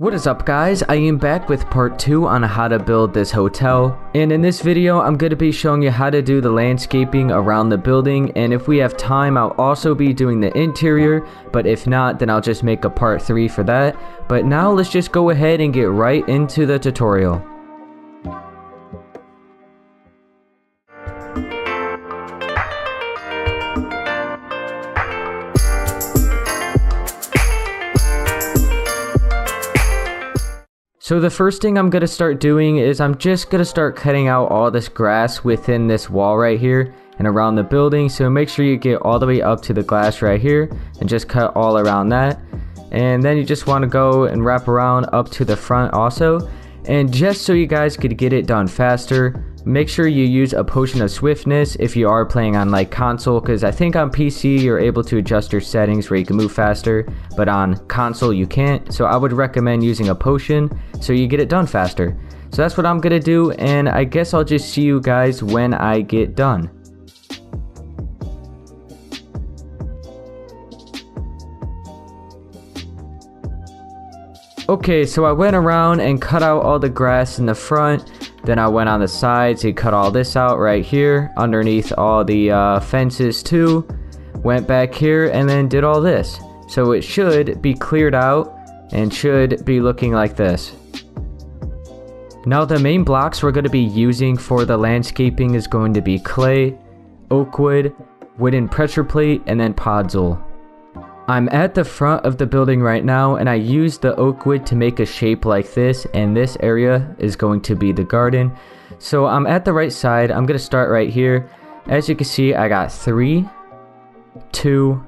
What is up guys, I am back with part 2 on how to build this hotel, and in this video I'm going to be showing you how to do the landscaping around the building, and if we have time I'll also be doing the interior, but if not then I'll just make a part 3 for that. But now let's just go ahead and get right into the tutorial. So the first thing I'm going to start doing is I'm just going to start cutting out all this grass within this wall right here and around the building. So make sure you get all the way up to the glass right here and just cut all around that. And then you just want to go and wrap around up to the front also. And just so you guys could get it done faster, make sure you use a potion of swiftness if you are playing on like console, because I think on PC you're able to adjust your settings where you can move faster, but on console you can't. So I would recommend using a potion so you get it done faster. So that's what I'm gonna do, and I guess I'll just see you guys when I get done. Okay, so I went around and cut out all the grass in the front. Then I went on the sides and cut all this out right here underneath all the fences too. Went back here and then did all this. So it should be cleared out and should be looking like this. Now the main blocks we're going to be using for the landscaping is going to be clay, oak wood, wooden pressure plate, and then podzol. I'm at the front of the building right now, and I used the oak wood to make a shape like this, and this area is going to be the garden. So I'm at the right side. I'm going to start right here. As you can see, I got 3, 2,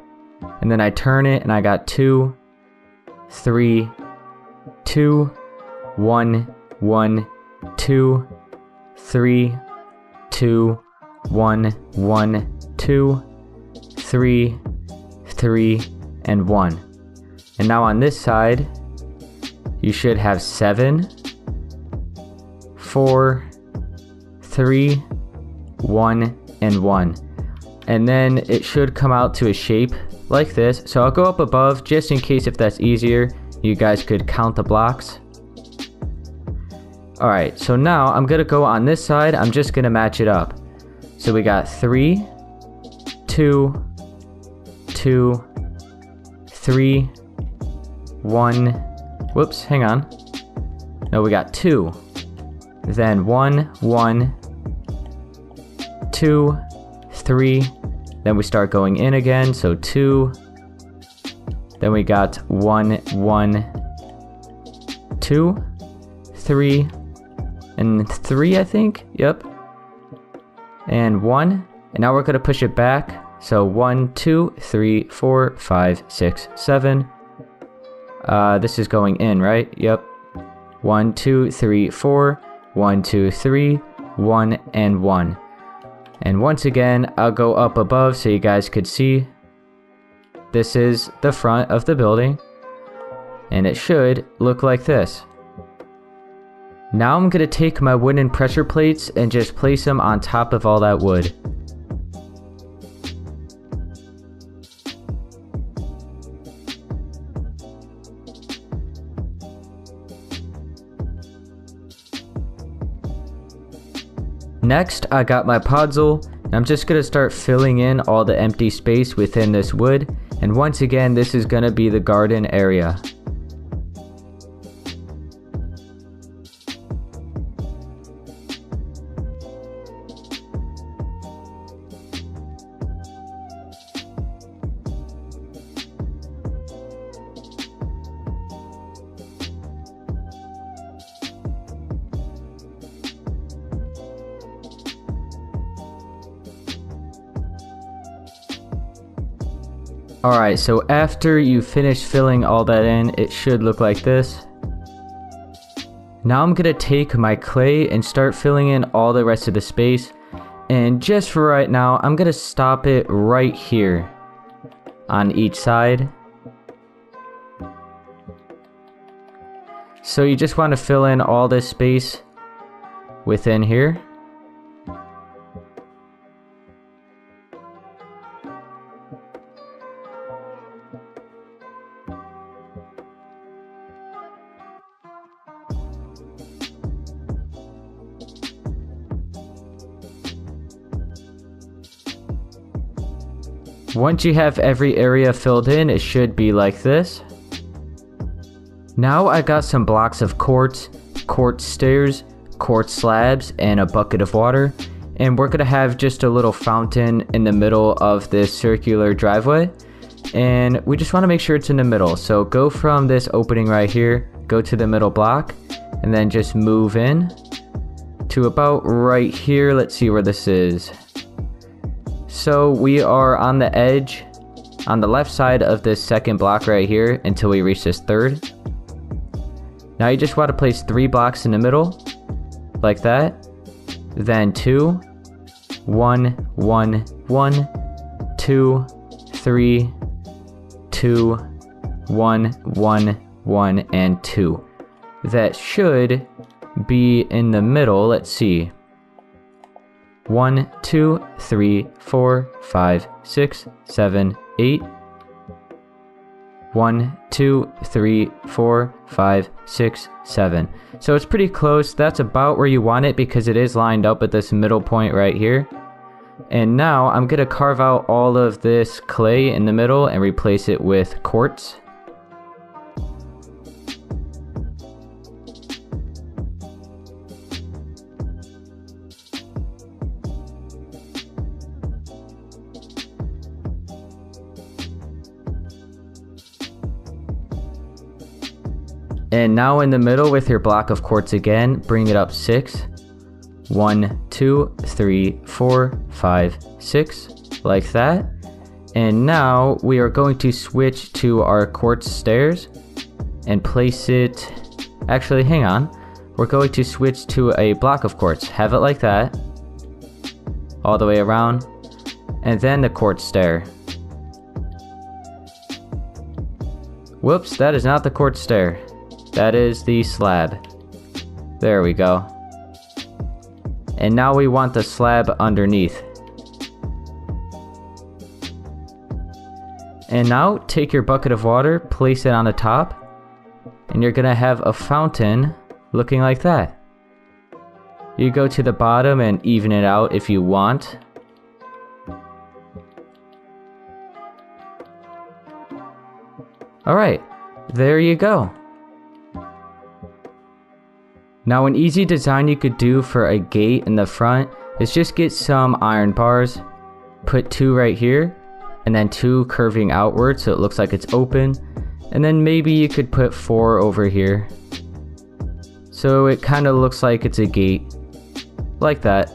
and then I turn it and I got 2, 3, 2, 1, 1, 2, 3, 2, 1, 1, 2, 3, 3, and 1. And now on this side you should have 7, 4, 3, 1, and 1. And then it should come out to a shape like this. So I'll go up above just in case, if that's easier, you guys could count the blocks. Alright, so now I'm gonna go on this side. I'm just gonna match it up. So we got 3, 2, 2, 3, 1, whoops, hang on. No, we got 2. Then 1, 1, 2, 3. Then we start going in again, so 2. Then we got 1, 1, 2, 3, and 3, I think. Yep. And 1. And now we're going to push it back. So 1, 2, 3, 4, 5, 6, 7. This is going in, right? Yep. 1, 2, 3, 4. 1, 2, 3. 1, and 1. And once again, I'll go up above so you guys could see. This is the front of the building, and it should look like this. Now I'm going to take my wooden pressure plates and just place them on top of all that wood. Next, I got my podzol, and I'm just going to start filling in all the empty space within this wood, and once again this is going to be the garden area. Alright, so after you finish filling all that in, it should look like this. Now I'm going to take my clay and start filling in all the rest of the space. And just for right now, I'm going to stop it right here on each side. So you just want to fill in all this space within here. Once you have every area filled in, it should be like this. Now I got some blocks of quartz stairs, quartz slabs, and a bucket of water. And we're gonna have just a little fountain in the middle of this circular driveway. And we just wanna make sure it's in the middle. So go from this opening right here, go to the middle block, and then just move in to about right here. Let's see where this is. So we are on the edge, on the left side of this second block right here until we reach this third. Now you just want to place 3 blocks in the middle, like that. Then 2, 1, 1, 1, 2, 3, 2, 1, 1, 1, and 2. That should be in the middle. Let's see. 1, 2, 3, 4, 5, 6, 7, 8. 1, 2, 3, 4, 5, 6, 7. So it's pretty close. That's about where you want it because it is lined up at this middle point right here. And now I'm going to carve out all of this clay in the middle and replace it with quartz. And now in the middle with your block of quartz again, bring it up 6. 1, 2, 3, 4, 5, 6, like that. And now we are going to switch to our quartz stairs and place it, actually hang on, we're going to switch to a block of quartz, have it like that, all the way around, and then the quartz stair. Whoops, that is not the quartz stair. That is the slab. There we go. And now we want the slab underneath. And now take your bucket of water, place it on the top, and you're gonna have a fountain looking like that. You go to the bottom and even it out if you want. Alright, there you go. Now an easy design you could do for a gate in the front is just get some iron bars, put 2 right here, and then 2 curving outward so it looks like it's open, and then maybe you could put 4 over here. So it kind of looks like it's a gate, like that.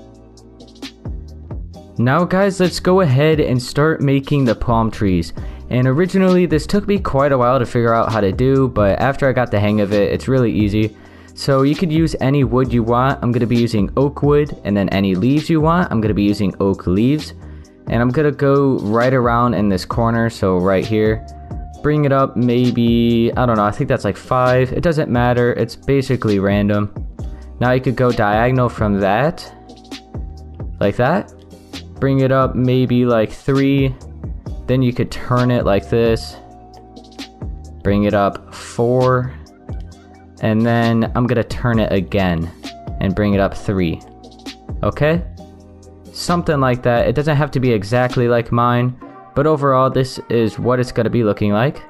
Now guys, let's go ahead and start making the palm trees. And originally this took me quite a while to figure out how to do, but after I got the hang of it, it's really easy. So you could use any wood you want. I'm going to be using oak wood, and then any leaves you want. I'm going to be using oak leaves. And I'm going to go right around in this corner, so right here. Bring it up maybe, I don't know, I think that's like 5. It doesn't matter, it's basically random. Now you could go diagonal from that, like that. Bring it up maybe like 3. Then you could turn it like this. Bring it up 4. And then I'm gonna turn it again and bring it up 3. Okay? Something like that. It doesn't have to be exactly like mine, but overall this is what it's gonna be looking like.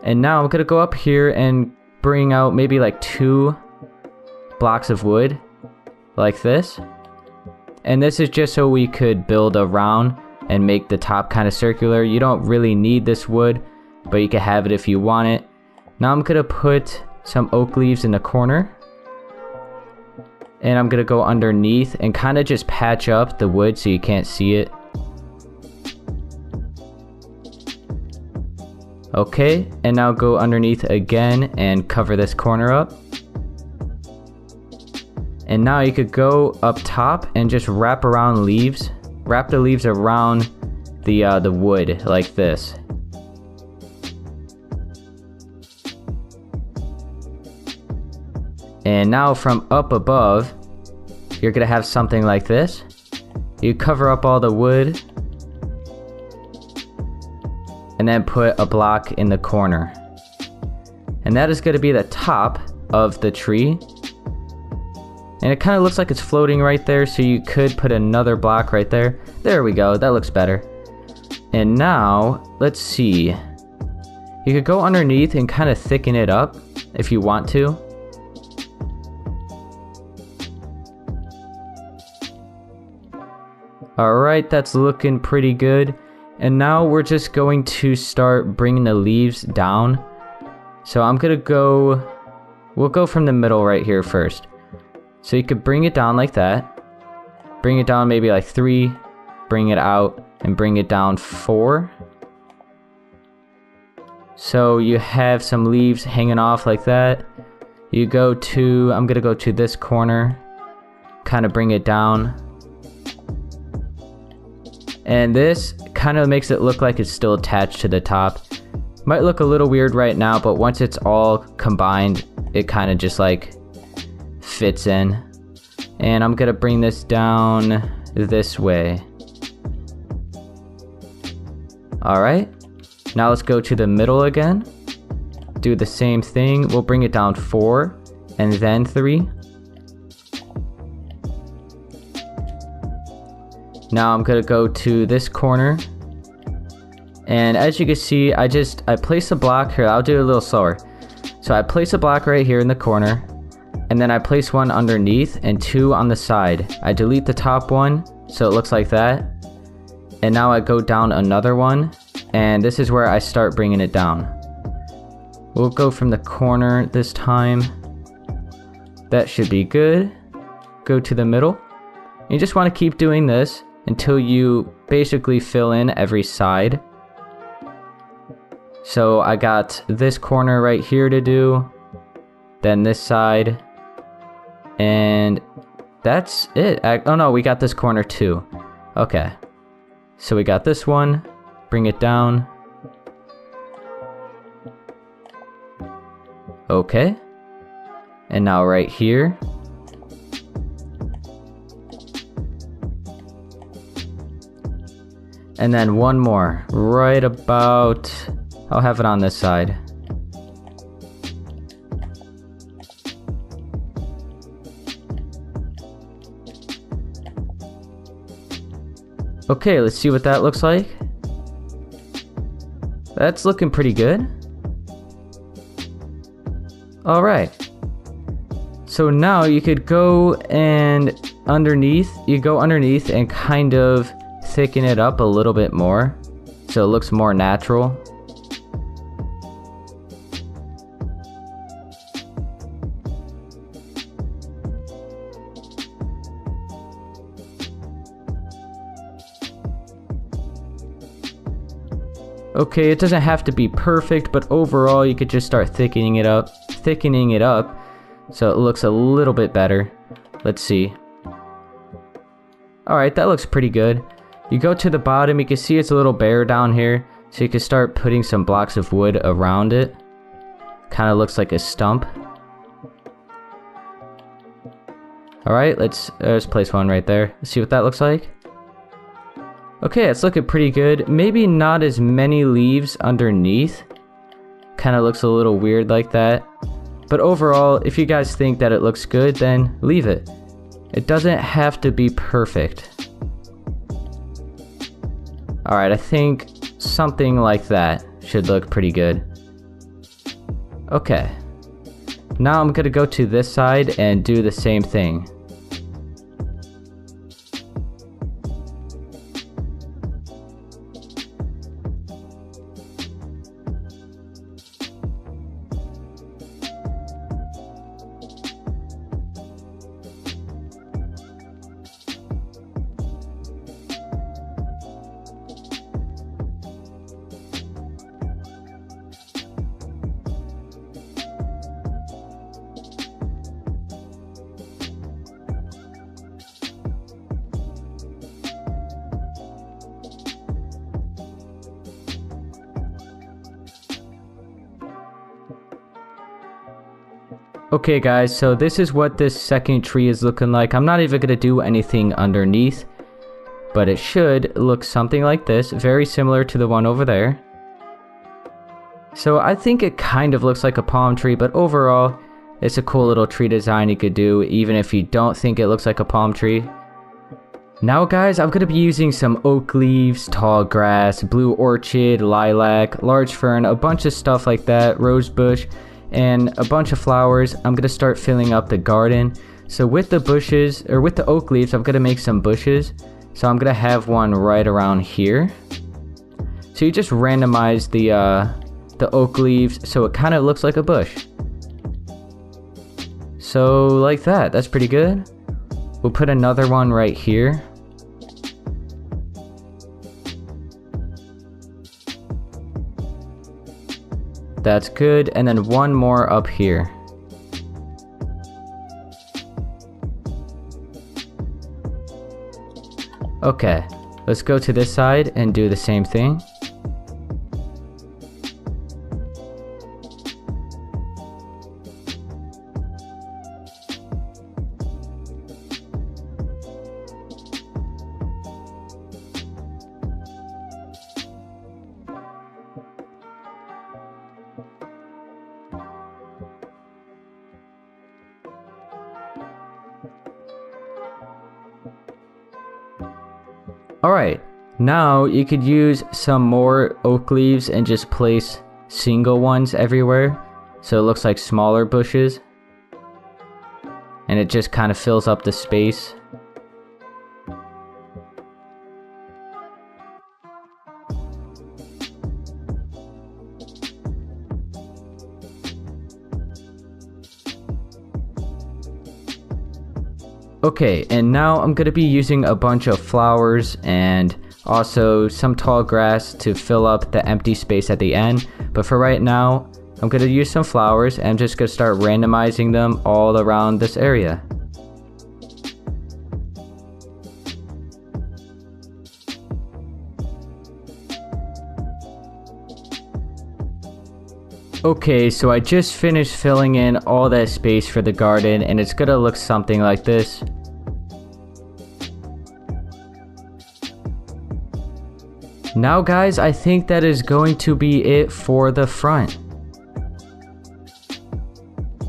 And now I'm gonna go up here and bring out maybe like 2 blocks of wood like this. And this is just so we could build around and make the top kind of circular. You don't really need this wood, but you can have it if you want it. Now I'm gonna put some oak leaves in the corner, and I'm gonna go underneath and kind of just patch up the wood so you can't see it. Okay, and now go underneath again and cover this corner up. And now you could go up top and just wrap around leaves, wrap the leaves around the wood like this. And now from up above, you're gonna have something like this. You cover up all the wood, and then put a block in the corner. And that is gonna be the top of the tree. And it kind of looks like it's floating right there, so you could put another block right there. There we go, that looks better. And now, let's see. You could go underneath and kind of thicken it up if you want to. Alright, that's looking pretty good. And now we're just going to start bringing the leaves down. So I'm gonna go, we'll go from the middle right here first. So you could bring it down like that. Bring it down maybe like 3, bring it out, and bring it down 4. So you have some leaves hanging off like that. You go to, I'm gonna go to this corner, kind of bring it down. And this kind of makes it look like it's still attached to the top. Might look a little weird right now, but once it's all combined, it kind of just like fits in. And I'm gonna bring this down this way. Alright, now let's go to the middle again. Do the same thing. We'll bring it down 4 and then 3. Now I'm gonna go to this corner. And as you can see, I place a block here. I'll do it a little slower. So I place a block right here in the corner. And then I place one underneath and 2 on the side. I delete the top one so it looks like that. And now I go down another one. And this is where I start bringing it down. We'll go from the corner this time. That should be good. Go to the middle. You just want to keep doing this until you basically fill in every side. So I got this corner right here to do. Then this side. And that's it. Oh no, we got this corner too. Okay. So we got this one. Bring it down. Okay. And now right here. And then one more. Right about... I'll have it on this side. Okay, let's see what that looks like. That's looking pretty good. Alright. So now you could go and underneath, and kind of thicken it up a little bit more so it looks more natural. Okay, it doesn't have to be perfect, but overall you could just start thickening it up so it looks a little bit better. Let's see. Alright, that looks pretty good. You go to the bottom, you can see it's a little bare down here, so you can start putting some blocks of wood around it. Kind of looks like a stump. Alright, let's place one right there. Let's see what that looks like. Okay, it's looking pretty good. Maybe not as many leaves underneath. Kind of looks a little weird like that. But overall, if you guys think that it looks good, then leave it. It doesn't have to be perfect. Alright, I think something like that should look pretty good. Okay. Now I'm gonna go to this side and do the same thing. Okay guys, so this is what this second tree is looking like. I'm not even going to do anything underneath, but it should look something like this, very similar to the one over there. So I think it kind of looks like a palm tree, but overall, it's a cool little tree design you could do, even if you don't think it looks like a palm tree. Now guys, I'm going to be using some oak leaves, tall grass, blue orchid, lilac, large fern, a bunch of stuff like that, rose bush, and a bunch of flowers. I'm going to start filling up the garden. So with the bushes, or with the oak leaves, I'm going to make some bushes. So I'm going to have one right around here. So you just randomize the oak leaves so it kind of looks like a bush. So like that, that's pretty good. We'll put another one right here. That's good, and then one more up here. Okay, let's go to this side and do the same thing. Alright, now you could use some more oak leaves and just place single ones everywhere, so it looks like smaller bushes, and it just kind of fills up the space. Okay, and now I'm going to be using a bunch of flowers and also some tall grass to fill up the empty space at the end. But for right now, I'm going to use some flowers and I'm just going to start randomizing them all around this area. Okay, so I just finished filling in all that space for the garden and it's gonna look something like this. Now guys, I think that is going to be it for the front.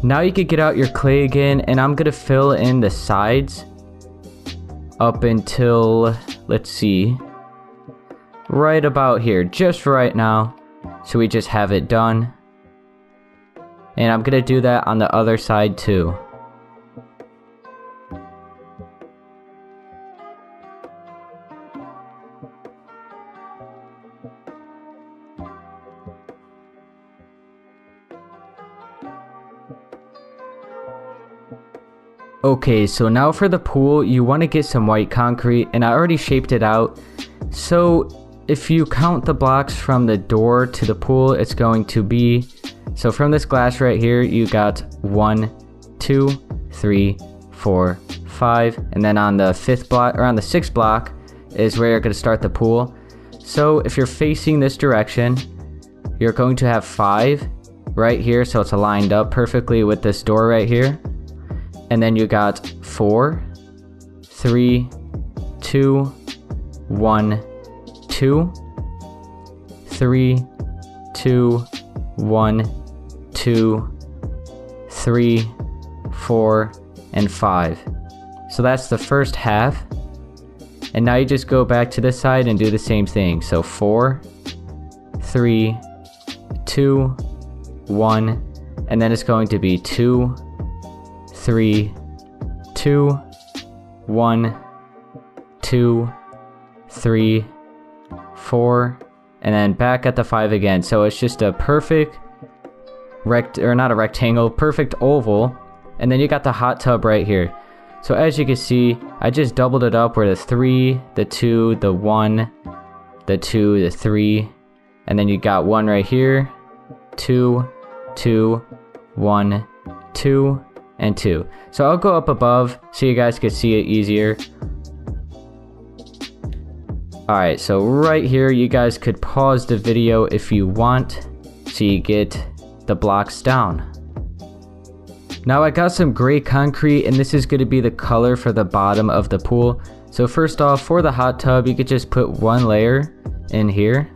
Now you could get out your clay again and I'm gonna fill in the sides up until, let's see, right about here, just right now, so we just have it done. And I'm going to do that on the other side too. Okay, so now for the pool, you want to get some white concrete, and I already shaped it out. So if you count the blocks from the door to the pool, it's going to be, so from this glass right here, you got 1, 2, 3, 4, 5, and then on the 5th block, or on the 6th block, is where you're going to start the pool. So if you're facing this direction, you're going to have 5 right here, so it's aligned up perfectly with this door right here. And then you got 4, 3, 2, 1, 2, 3, 2, 1, 2, 3, 4, and 5. So that's the first half. And now you just go back to this side and do the same thing. So 4, 3, 2, 1, and then it's going to be 2, 3, 2, 1, 2, 3, 4, and then back at the 5 again. So it's just a perfect perfect oval. And then you got the hot tub right here. So as you can see, I just doubled it up where the 3, the 2, the 1, the 2, the 3, and then you got 1 right here, 2, 2, 1, 2, and 2. So I'll go up above so you guys can see it easier. Alright, so right here you guys could pause the video if you want so you get the blocks down. Now I got some gray concrete and this is going to be the color for the bottom of the pool. So first off, for the hot tub, you could just put 1 layer in here.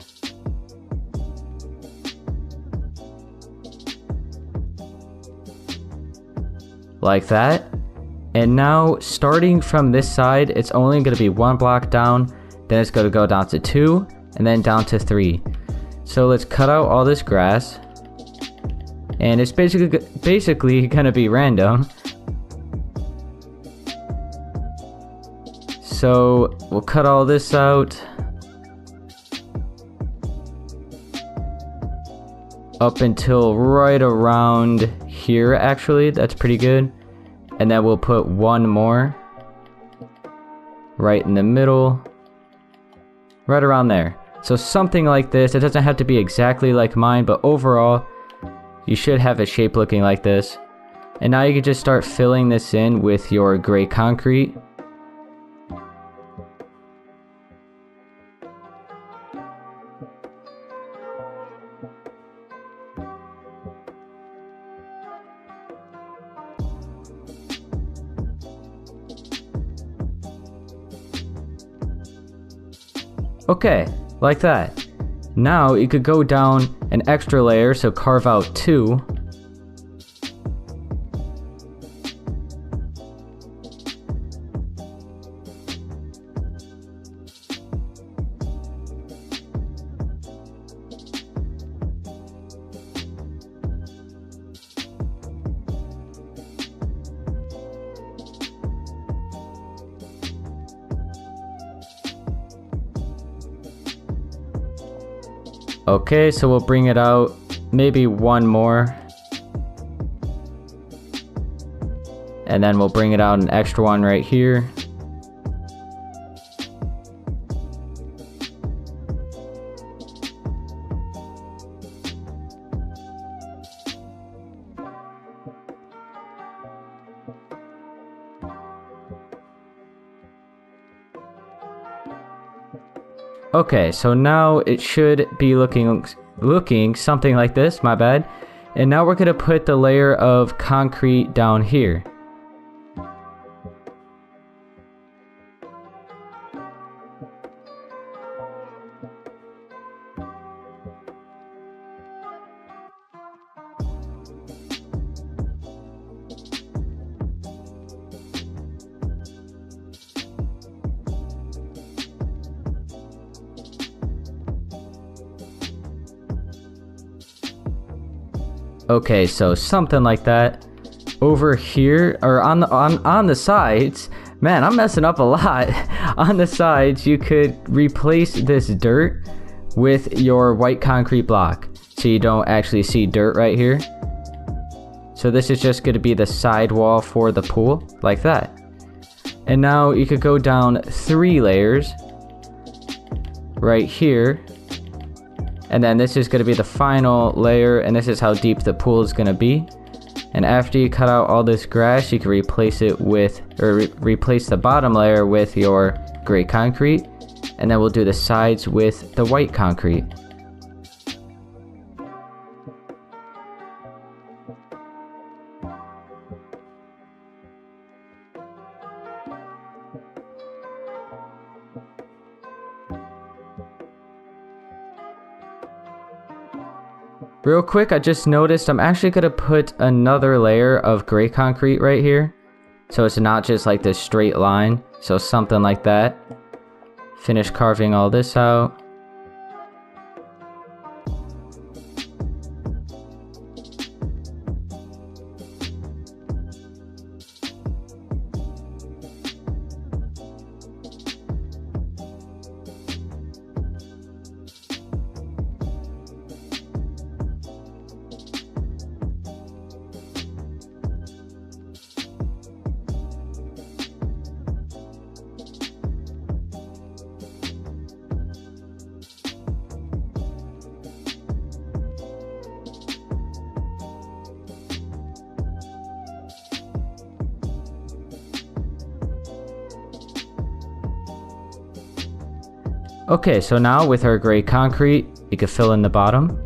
Like that. And now starting from this side, it's only going to be 1 block down, then it's going to go down to 2, and then down to 3. So let's cut out all this grass, and it's basically going to be random. So we'll cut all this out up until right around here. Actually, that's pretty good. And then we'll put one more right in the middle, right around there. So something like this. It doesn't have to be exactly like mine, but overall you should have a shape looking like this. And now you can just start filling this in with your gray concrete. Okay, like that. Now you could go down an extra layer, so carve out 2. Okay, so we'll bring it out maybe one more. And then we'll bring it out an extra one right here. Okay, so now it should be looking something like this, my bad. And now we're gonna put the layer of concrete down here. Okay, so something like that. Over here, or on the sides, man, I'm messing up a lot. On the sides, you could replace this dirt with your white concrete block, so you don't actually see dirt right here. So this is just going to be the side wall for the pool, like that. And now you could go down 3 layers right here. And then this is going to be the final layer, and this is how deep the pool is going to be. And after you cut out all this grass, you can replace it with, or replace the bottom layer with your gray concrete. And then we'll do the sides with the white concrete. Real quick, I just noticed I'm actually going to put another layer of gray concrete right here. So it's not just like this straight line. So something like that. Finish carving all this out. Okay, so now with our gray concrete, you can fill in the bottom.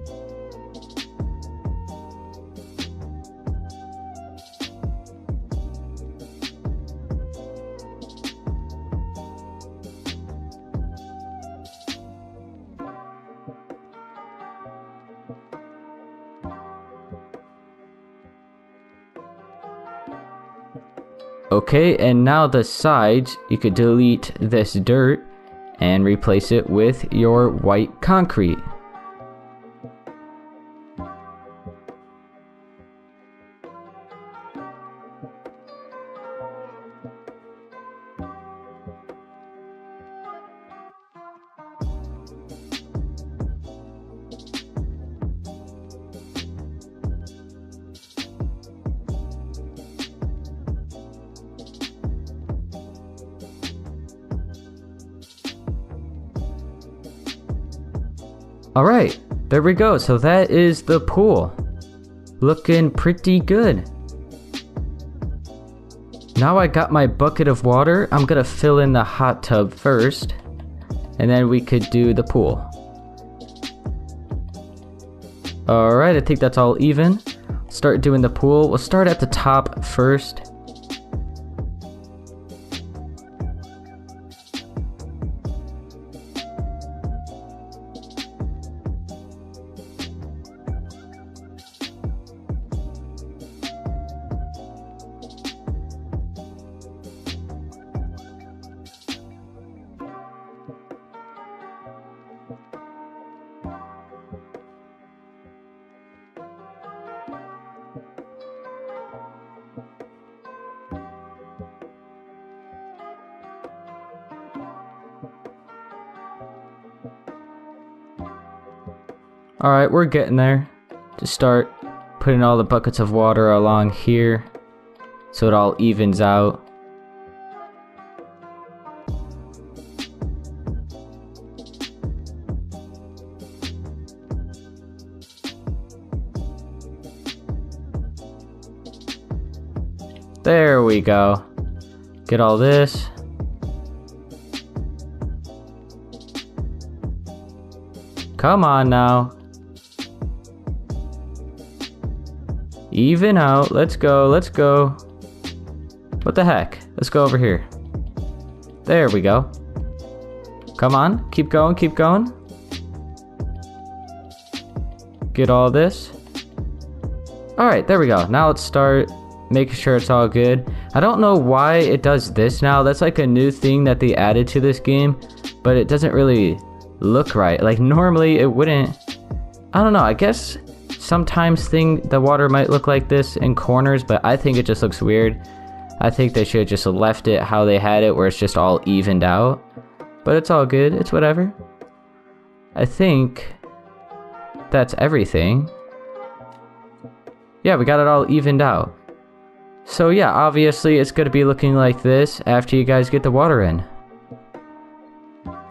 Okay, and now the sides, you could delete this dirt and replace it with your white concrete. Alright, there we go. So that is the pool. Looking pretty good. Now I got my bucket of water. I'm gonna fill in the hot tub first, and then we could do the pool. Alright, I think that's all even. Start doing the pool. We'll start at the top first. Alright, we're getting there. Just start putting all the buckets of water along here so it all evens out. There we go. Get all this. Come on now. Even out. Let's go. Let's go. What the heck? Let's go over here. There we go. Come on. Keep going. Keep going. Get all this. Alright, there we go. Now let's start making sure it's all good. I don't know why it does this now. That's like a new thing that they added to this game, but it doesn't really look right. Like normally it wouldn't. I don't know. I guess sometimes the water might look like this in corners, but I think it just looks weird. I think they should have just left it how they had it, where it's just all evened out. But it's all good. It's whatever. I think that's everything. Yeah, we got it all evened out. So yeah, obviously it's going to be looking like this after you guys get the water in.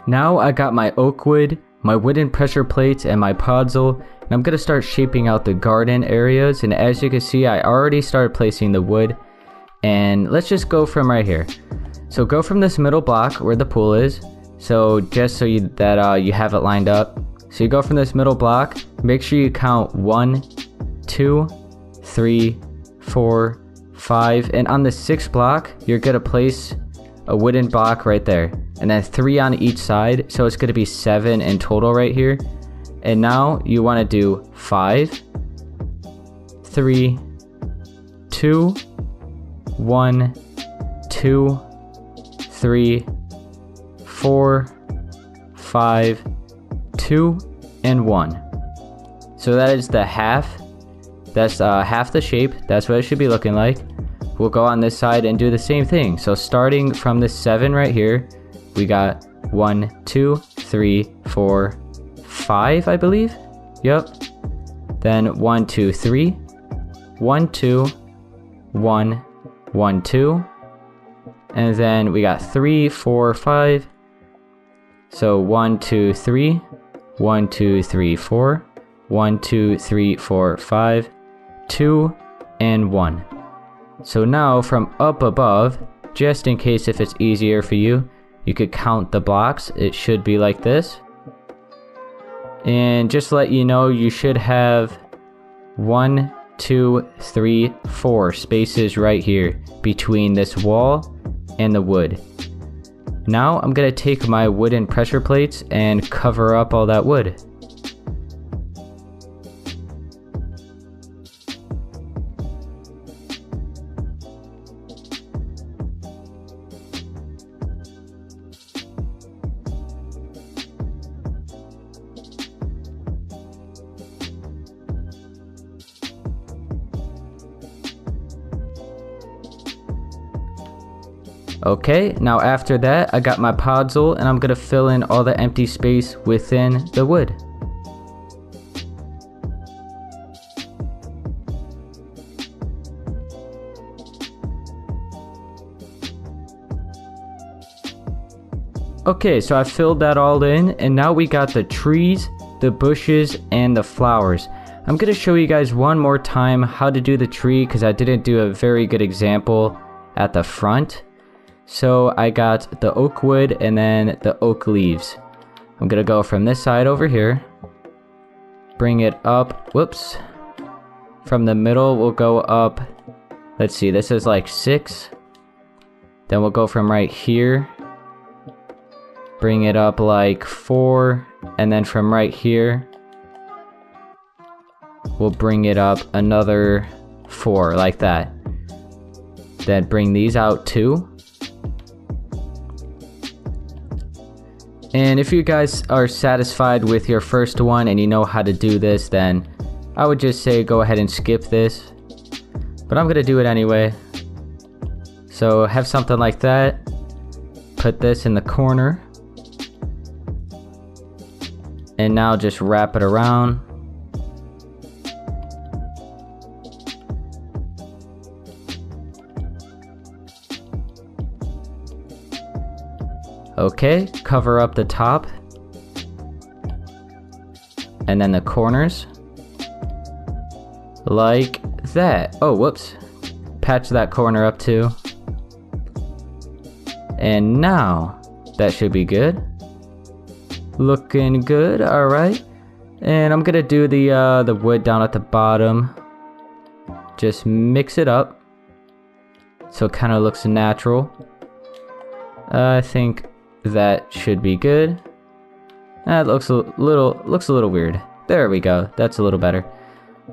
Now I got my oak wood, my wooden pressure plates, and my podzol, and I'm going to start shaping out the garden areas. And as you can see, I already started placing the wood. And let's just go from right here. So go from this middle block where the pool is. So just so you have it lined up. So you go from this middle block, make sure you count 1, 2, 3, 4, 5, and on the 6th block, you're going to place a wooden block right there. And then 3 on each side, so it's going to be 7 in total right here. And now you want to do 5, 3, 2, 1, 2, 3, 4, 5, 2, and 1. So that is the half. That's half the shape. That's what it should be looking like. We'll go on this side and do the same thing. So starting from this 7 right here, we got 1, 2, 3, 4, 5, I believe. Yep. Then 1, 2, 3, 1, 2, 1, 1, 2, and then we got 3, 4, 5. So 1, 2, 3, 1, 2, 3, 4, 1, 2, 3, 4, 5, 2, and 1. So now from up above, just in case if it's easier for you, you could count the blocks. It should be like this. And just to let you know, you should have 1, 2, 3, 4 spaces right here between this wall and the wood. Now I'm going to take my wooden pressure plates and cover up all that wood. Okay, now after that, I got my podzol and I'm gonna fill in all the empty space within the wood. Okay, so I filled that all in, and now we got the trees, the bushes, and the flowers. I'm gonna show you guys one more time how to do the tree because I didn't do a very good example at the front. So I got the oak wood and then the oak leaves. I'm gonna go from this side over here, bring it up, whoops. From the middle, we'll go up, let's see, this is like 6. Then we'll go from right here, bring it up like 4, and then from right here, we'll bring it up another 4, like that. Then bring these out too. And if you guys are satisfied with your first one and you know how to do this, then I would just say go ahead and skip this. But I'm gonna do it anyway. So have something like that. Put this in the corner. And now just wrap it around. Okay, cover up the top. And then the corners. Like that. Oh, whoops. Patch that corner up too. And now, that should be good. Looking good, alright. And I'm gonna do the wood down at the bottom. Just mix it up so it kind of looks natural. I think that should be good. That looks a little weird. There we go. That's a little better.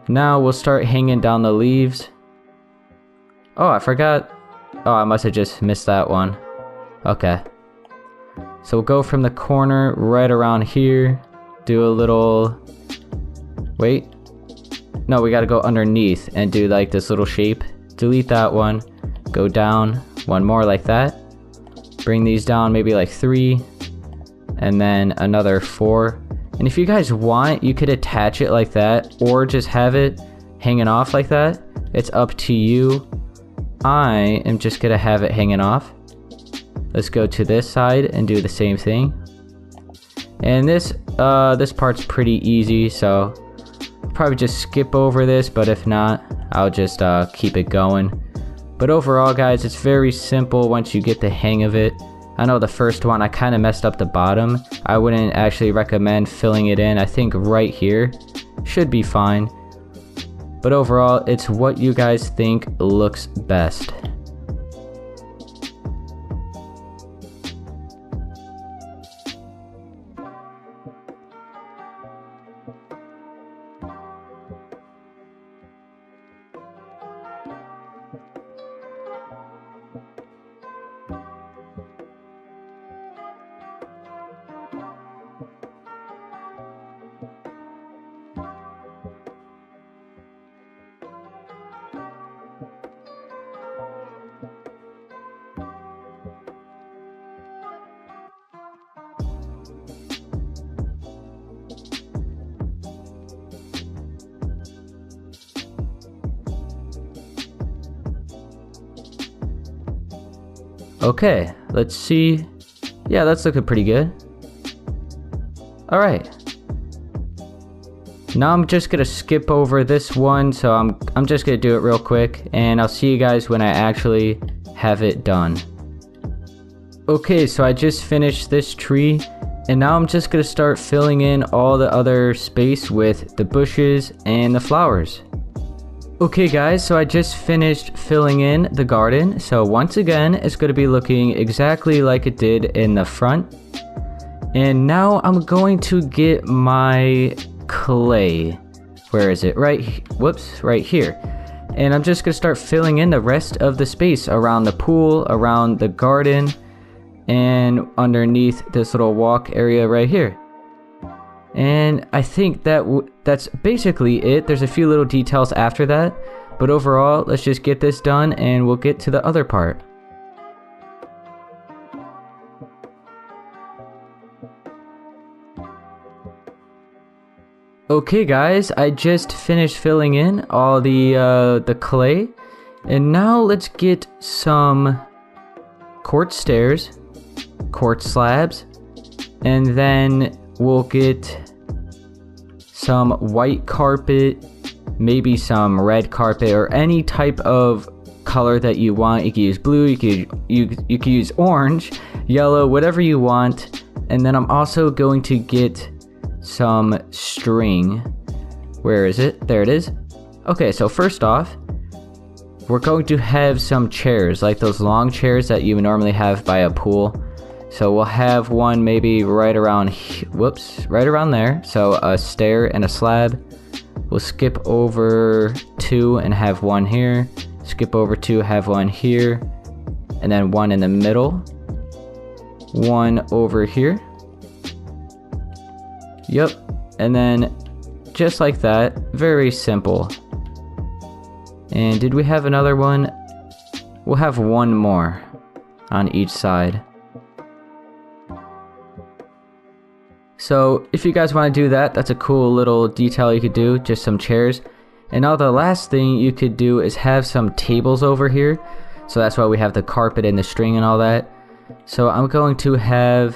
Now we'll start hanging down the leaves. Oh, I forgot. Oh, I must have just missed that one. Okay. So we'll go from the corner right around here. Do a little... Wait. No, we gotta go underneath and do like this little shape. Delete that one. Go down. One more like that. Bring these down maybe like 3. And then another 4. And if you guys want, you could attach it like that. Or just have it hanging off like that. It's up to you. I am just gonna have it hanging off. Let's go to this side and do the same thing. And this part's pretty easy, so probably just skip over this, but if not, I'll just keep it going. But overall, guys, it's very simple once you get the hang of it. I know the first one, I kind of messed up the bottom. I wouldn't actually recommend filling it in. I think right here should be fine. But overall, it's what you guys think looks best. Okay, let's see. Yeah, that's looking pretty good. Alright. Now I'm just gonna skip over this one, so I'm just gonna do it real quick, and I'll see you guys when I actually have it done. Okay, so I just finished this tree, and now I'm just gonna start filling in all the other space with the bushes and the flowers. Okay guys, so I just finished filling in the garden. So once again, it's going to be looking exactly like it did in the front. And now I'm going to get my clay. Where is it? Whoops, right here. And I'm just going to start filling in the rest of the space around the pool, around the garden, and underneath this little walk area right here. And I think that's basically it. There's a few little details after that, but overall, let's just get this done and we'll get to the other part. Okay guys, I just finished filling in all the clay, and now let's get some quartz stairs, quartz slabs, and then we'll get some white carpet, maybe some red carpet, or any type of color that you want. You can use blue, you can use orange, yellow, whatever you want. And then I'm also going to get some string. Where is it? There it is. Okay, so first off, we're going to have some chairs, like those long chairs that you normally have by a pool. So we'll have one maybe right around, right around there. So a stair and a slab. We'll skip over 2 and have one here. Skip over 2, have one here. And then one in the middle. One over here. Yep. And then just like that. Very simple. And did we have another one? We'll have one more on each side. So if you guys want to do that, that's a cool little detail you could do, just some chairs. And now the last thing you could do is have some tables over here. So that's why we have the carpet and the string and all that. So I'm going to have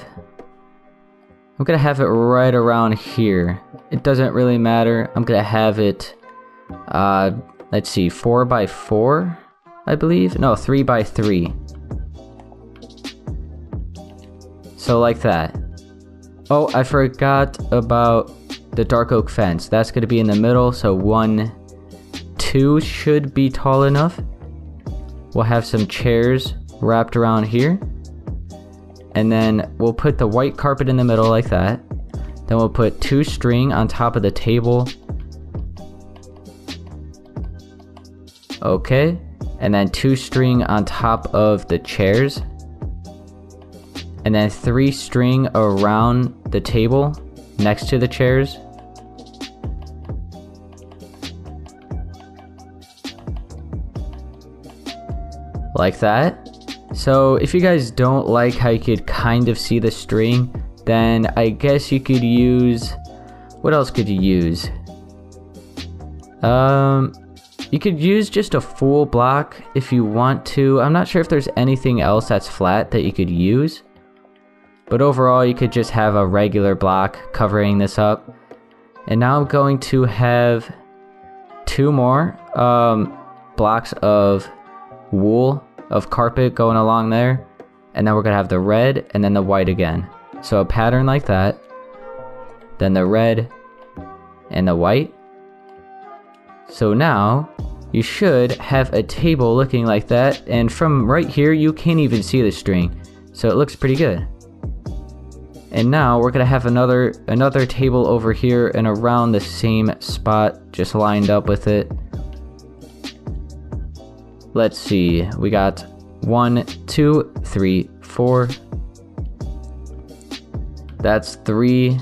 it right around here. It doesn't really matter. I'm gonna have it, let's see, 4 by 4, I believe. No, 3 by 3. So like that. Oh, I forgot about the dark oak fence. That's going to be in the middle, so 1, 2 should be tall enough. We'll have some chairs wrapped around here. And then we'll put the white carpet in the middle like that. Then we'll put 2 string on top of the table. Okay. And then 2 string on top of the chairs. And then 3 string around the table next to the chairs. Like that. So if you guys don't like how you could kind of see the string, then I guess you could use, what else could you use? You could use just a full block if you want to. I'm not sure if there's anything else that's flat that you could use. But overall, you could just have a regular block covering this up. And now I'm going to have 2 more blocks of wool, of carpet going along there. And then we're going to have the red and then the white again. So a pattern like that. Then the red and the white. So now you should have a table looking like that. And from right here, you can't even see the string. So it looks pretty good. And now we're gonna have another table over here and around the same spot, just lined up with it. Let's see, we got 1, 2, 3, 4. That's 3.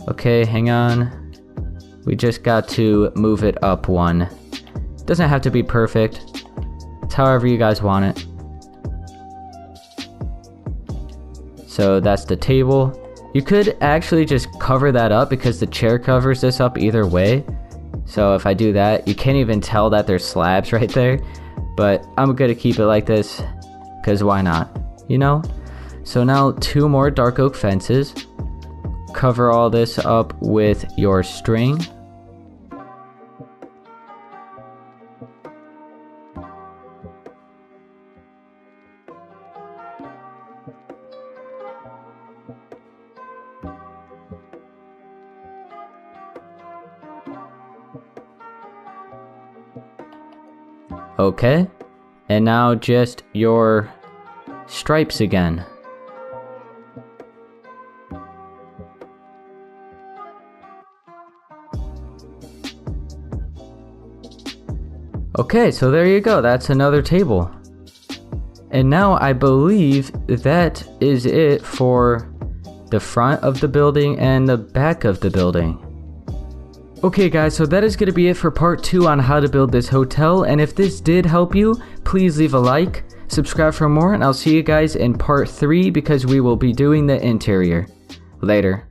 Okay, hang on. We just got to move it up 1. Doesn't have to be perfect. It's however you guys want it. So that's the table. You could actually just cover that up because the chair covers this up either way. So if I do that, you can't even tell that there's slabs right there. But I'm gonna keep it like this because why not, you know? So now 2 more dark oak fences. Cover all this up with your string. Okay, and now just your stripes again. Okay, so there you go, that's another table. And now I believe that is it for the front of the building and the back of the building. Okay guys, so that is going to be it for part 2 on how to build this hotel, and if this did help you, please leave a like, subscribe for more, and I'll see you guys in part 3 because we will be doing the interior. Later.